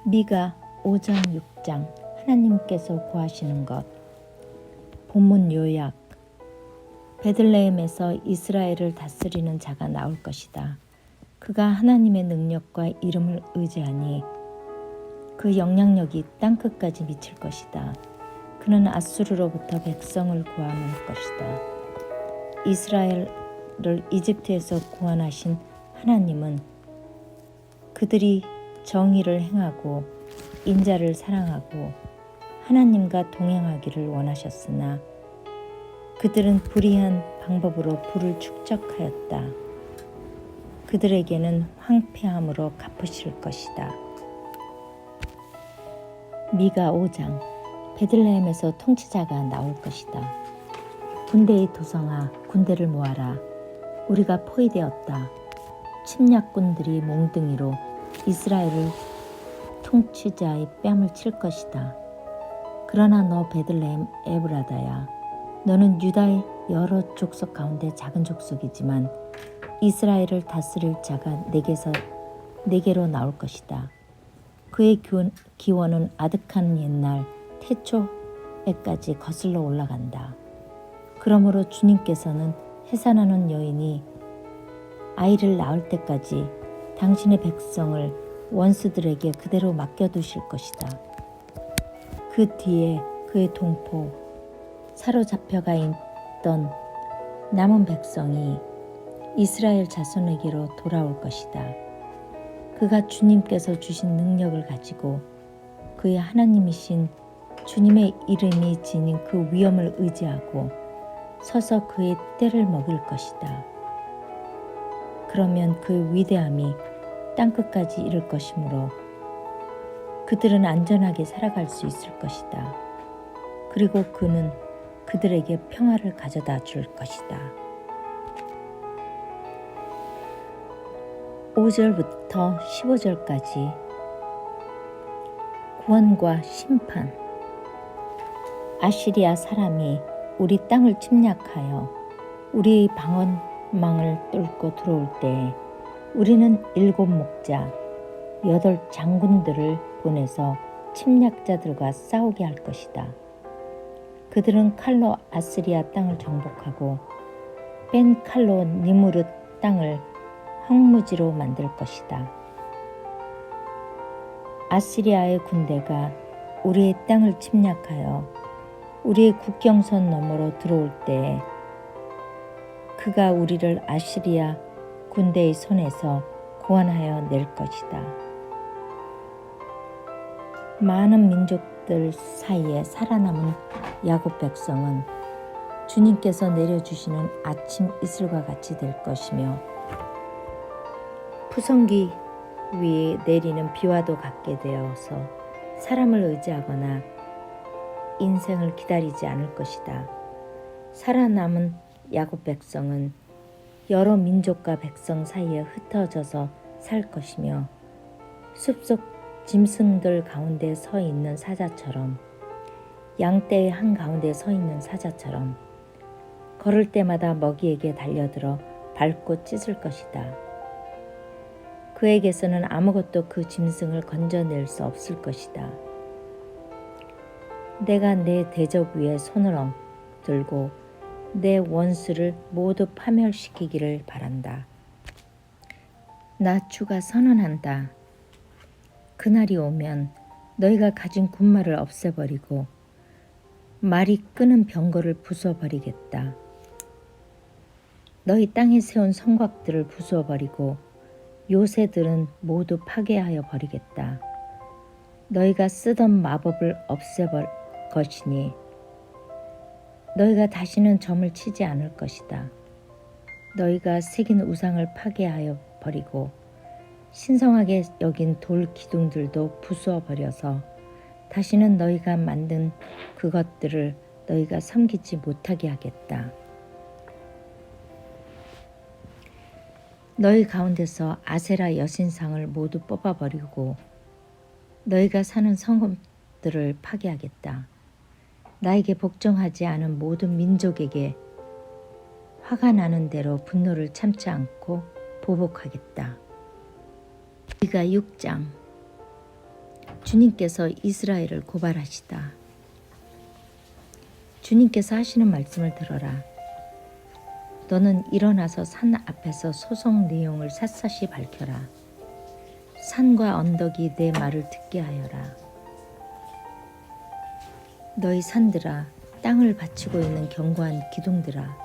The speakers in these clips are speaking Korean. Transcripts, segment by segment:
미가 5장 6장 하나님께서 구하시는 것. 본문 요약. 베들레헴에서 이스라엘을 다스리는 자가 나올 것이다. 그가 하나님의 능력과 이름을 의지하니 그 영향력이 땅끝까지 미칠 것이다. 그는 아수르로부터 백성을 구원할 것이다. 이스라엘을 이집트에서 구원하신 하나님은 그들이 정의를 행하고 인자를 사랑하고 하나님과 동행하기를 원하셨으나 그들은 불의한 방법으로 부를 축적하였다. 그들에게는 황폐함으로 갚으실 것이다. 미가 5장. 베들레헴에서 통치자가 나올 것이다. 군대의 도성아, 군대를 모아라. 우리가 포위되었다. 침략군들이 몽둥이로 이스라엘을 통치자의 뺨을 칠 것이다. 그러나 너 베들레헴 에브라다야, 너는 유다의 여러 족속 가운데 작은 족속이지만 이스라엘을 다스릴 자가 내게로 나올 것이다. 그의 기원은 아득한 옛날 태초에까지 거슬러 올라간다. 그러므로 주님께서는 해산하는 여인이 아이를 낳을 때까지 당신의 백성을 원수들에게 그대로 맡겨두실 것이다. 그 뒤에 그의 동포, 사로잡혀가 있던 남은 백성이 이스라엘 자손에게로 돌아올 것이다. 그가 주님께서 주신 능력을 가지고 그의 하나님이신 주님의 이름이 지닌 그 위엄을 의지하고 서서 그의 때를 먹일 것이다. 그러면 그 위대함이 땅끝까지 이를 것이므로 그들은 안전하게 살아갈 수 있을 것이다. 그리고 그는 그들에게 평화를 가져다 줄 것이다. 5절부터 15절까지 구원과 심판. 아시리아 사람이 우리 땅을 침략하여 우리의 방언망을 뚫고 들어올 때 우리는 7 목자, 8 장군들을 보내서 침략자들과 싸우게 할 것이다. 그들은 칼로 아시리아 땅을 정복하고 뺀 칼로 니무르 땅을 황무지로 만들 것이다. 아시리아의 군대가 우리의 땅을 침략하여 우리의 국경선 너머로 들어올 때 그가 우리를 아시리아 군대의 손에서 구원하여 낼 것이다. 많은 민족들 사이에 살아남은 야곱 백성은 주님께서 내려주시는 아침 이슬과 같이 될 것이며 푸성기 위에 내리는 비와도 같게 되어서 사람을 의지하거나 인생을 기다리지 않을 것이다. 살아남은 야곱 백성은 여러 민족과 백성 사이에 흩어져서 살 것이며 숲속 짐승들 가운데 서 있는 사자처럼, 양떼의 한가운데 서 있는 사자처럼 걸을 때마다 먹이에게 달려들어 밟고 찢을 것이다. 그에게서는 아무것도 그 짐승을 건져낼 수 없을 것이다. 내가 내 대적 위에 손을 들고 내 원수를 모두 파멸시키기를 바란다. 나 주가 선언한다. 그날이 오면 너희가 가진 군마를 없애버리고 말이 끄는 병거를 부숴버리겠다. 너희 땅에 세운 성곽들을 부숴버리고 요새들은 모두 파괴하여 버리겠다. 너희가 쓰던 마법을 없애버릴 것이니 너희가 다시는 점을 치지 않을 것이다. 너희가 새긴 우상을 파괴하여 버리고 신성하게 여긴 돌 기둥들도 부수어 버려서 다시는 너희가 만든 그것들을 너희가 섬기지 못하게 하겠다. 너희 가운데서 아세라 여신상을 모두 뽑아버리고 너희가 사는 성읍들을 파괴하겠다. 나에게 복종하지 않은 모든 민족에게 화가 나는 대로 분노를 참지 않고 보복하겠다. 미가 6장. 주님께서 이스라엘을 고발하시다. 주님께서 하시는 말씀을 들어라. 너는 일어나서 산 앞에서 소송 내용을 샅샅이 밝혀라. 산과 언덕이 내 말을 듣게 하여라. 너희 산들아, 땅을 받치고 있는 견고한 기둥들아,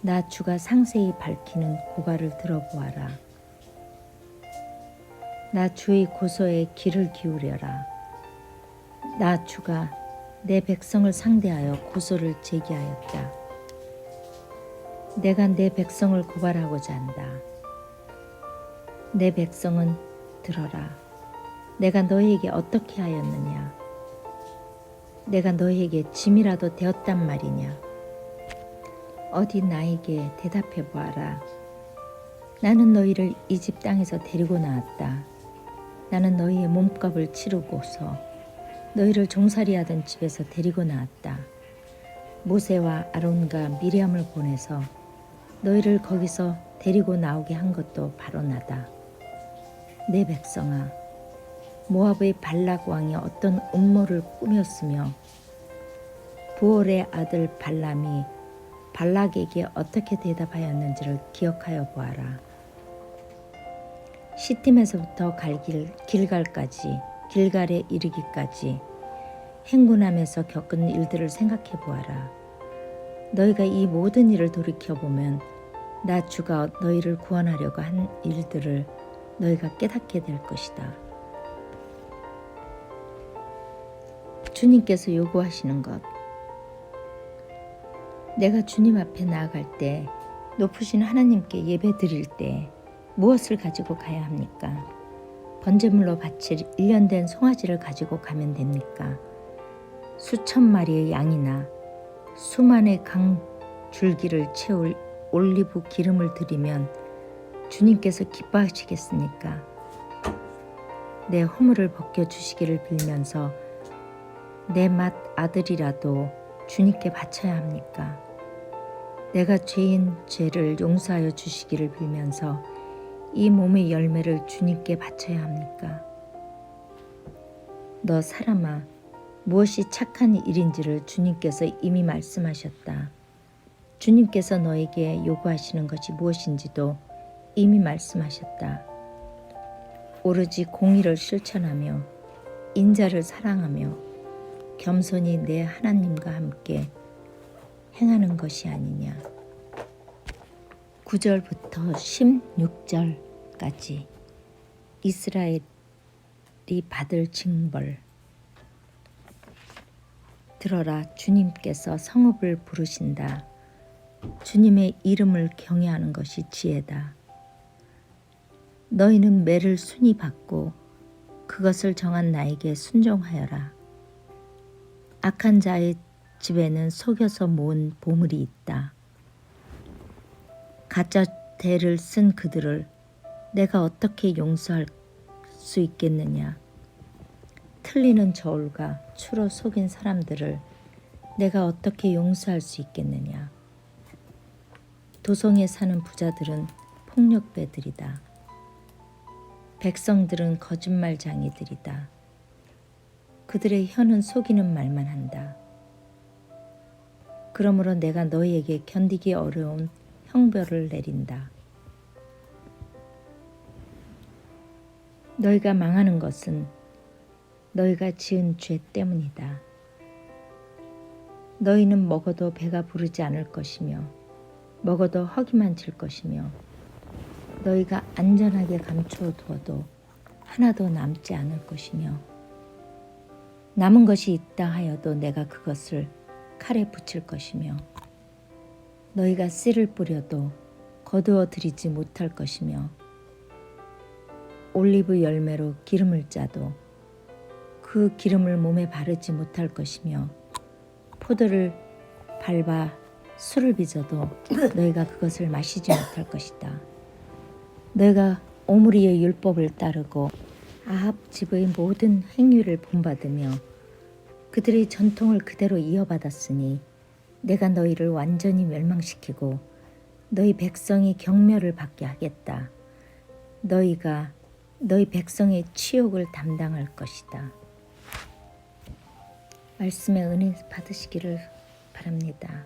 나 주가 상세히 밝히는 고발을 들어보아라. 나 주의 고소에 귀를 기울여라. 나 주가 내 백성을 상대하여 고소를 제기하였다. 내가 내 백성을 고발하고자 한다. 내 백성은 들어라. 내가 너희에게 어떻게 하였느냐? 내가 너희에게 짐이라도 되었단 말이냐? 어디 나에게 대답해 보아라. 나는 너희를 이집 땅에서 데리고 나왔다. 나는 너희의 몸값을 치르고서 너희를 종살이하던 집에서 데리고 나왔다. 모세와 아론과 미리암을 보내서 너희를 거기서 데리고 나오게 한 것도 바로 나다. 내 백성아, 모압의 발락 왕이 어떤 음모를 꾸몄으며 부올의 아들 발람이 발락에게 어떻게 대답하였는지를 기억하여 보아라. 시팀에서부터 길갈까지, 길갈에 이르기까지 행군함에서 겪은 일들을 생각해 보아라. 너희가 이 모든 일을 돌이켜보면 나 주가 너희를 구원하려고 한 일들을 너희가 깨닫게 될 것이다. 주님께서 요구하시는 것. 내가 주님 앞에 나아갈 때, 높으신 하나님께 예배 드릴 때 무엇을 가지고 가야 합니까? 번제물로 바칠 1년 된 송아지를 가지고 가면 됩니까? 수천 마리의 양이나 수만의 강 줄기를 채울 올리브 기름을 드리면 주님께서 기뻐하시겠습니까? 내 허물을 벗겨주시기를 빌면서 내 맏 아들이라도 주님께 바쳐야 합니까? 내가 죄인 죄를 용서하여 주시기를 빌면서 이 몸의 열매를 주님께 바쳐야 합니까? 너 사람아, 무엇이 착한 일인지를 주님께서 이미 말씀하셨다. 주님께서 너에게 요구하시는 것이 무엇인지도 이미 말씀하셨다. 오로지 공의를 실천하며 인자를 사랑하며 겸손히 내 하나님과 함께 행하는 것이 아니냐. 9절부터 16절까지 이스라엘이 받을 징벌. 들어라, 주님께서 성읍을 부르신다. 주님의 이름을 경외하는 것이 지혜다. 너희는 매를 순히 받고 그것을 정한 나에게 순종하여라. 악한 자의 집에는 속여서 모은 보물이 있다. 가짜 대를 쓴 그들을 내가 어떻게 용서할 수 있겠느냐? 틀리는 저울과 추로 속인 사람들을 내가 어떻게 용서할 수 있겠느냐? 도성에 사는 부자들은 폭력배들이다. 백성들은 거짓말장이들이다. 그들의 혀는 속이는 말만 한다. 그러므로 내가 너희에게 견디기 어려운 형벌을 내린다. 너희가 망하는 것은 너희가 지은 죄 때문이다. 너희는 먹어도 배가 부르지 않을 것이며 먹어도 허기만 질 것이며 너희가 안전하게 감추어 두어도 하나도 남지 않을 것이며 남은 것이 있다 하여도 내가 그것을 칼에 붙일 것이며 너희가 씨를 뿌려도 거두어 들이지 못할 것이며 올리브 열매로 기름을 짜도 그 기름을 몸에 바르지 못할 것이며 포도를 밟아 술을 빚어도 너희가 그것을 마시지 못할 것이다. 너희가 오므리의 율법을 따르고 아합 집의 모든 행위를 본받으며 그들의 전통을 그대로 이어받았으니 내가 너희를 완전히 멸망시키고 너희 백성이 경멸을 받게 하겠다. 너희가 너희 백성의 치욕을 담당할 것이다. 말씀의 은혜 받으시기를 바랍니다.